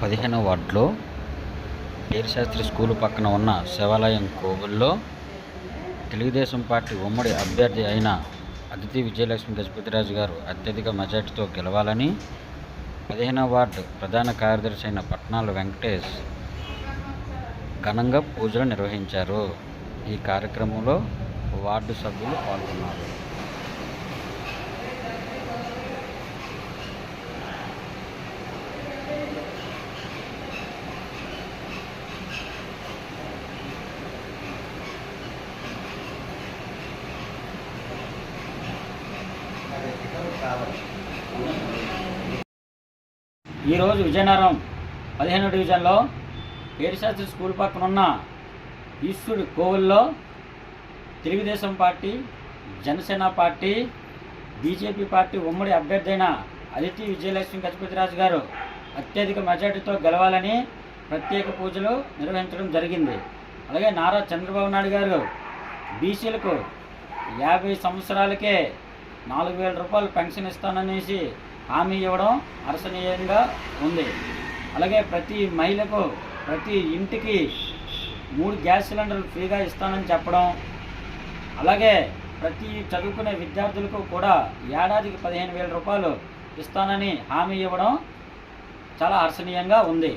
15వ వార్డులో పేరిశాస్త్రి స్కూలు పక్కన ఉన్న శివాలయం కోవిల్లో తెలుగుదేశం పార్టీ ఉమ్మడి అభ్యర్థి అయిన అదితి విజయలక్ష్మి గజపతిరాజు గారు అత్యధిక మెజార్టీతో గెలవాలని 15వ వార్డు ప్రధాన కార్యదర్శి అయిన పట్నాల వెంకటేష్ ఘనంగా పూజలు నిర్వహించారు. ఈ కార్యక్రమంలో వార్డు సభ్యులు పాల్గొన్నారు. ఈరోజు విజయనగరం 15వ డివిజన్లో పేరిశాస్త్రి స్కూల్ పక్కన ఉన్న ఈశ్వరుడి కోవిల్లో Telugu Desam party, Janasena party, BJP party ఉమ్మడి అభ్యర్థి అయిన అదితి విజయలక్ష్మి గజపతిరాజు గారు అత్యధిక మెజార్టీతో గెలవాలని ప్రత్యేక పూజలు నిర్వహించడం జరిగింది. అలాగే నారా చంద్రబాబు నాయుడు గారు బీసీలకు 50 సంవత్సరాలకే 4,000 రూపాయలు పెన్షన్ ఇస్తాననేసి హామీ ఇవ్వడం హర్షణీయంగా ఉంది. అలాగే ప్రతి మహిళకు ప్రతి ఇంటికి 3 గ్యాస్ సిలిండర్లు ఫ్రీగా ఇస్తానని చెప్పడం, అలాగే ప్రతి చదువుకునే విద్యార్థులకు కూడా ఏడాదికి 15,000 రూపాయలు ఇస్తానని హామీ ఇవ్వడం చాలా హర్షణీయంగా ఉంది.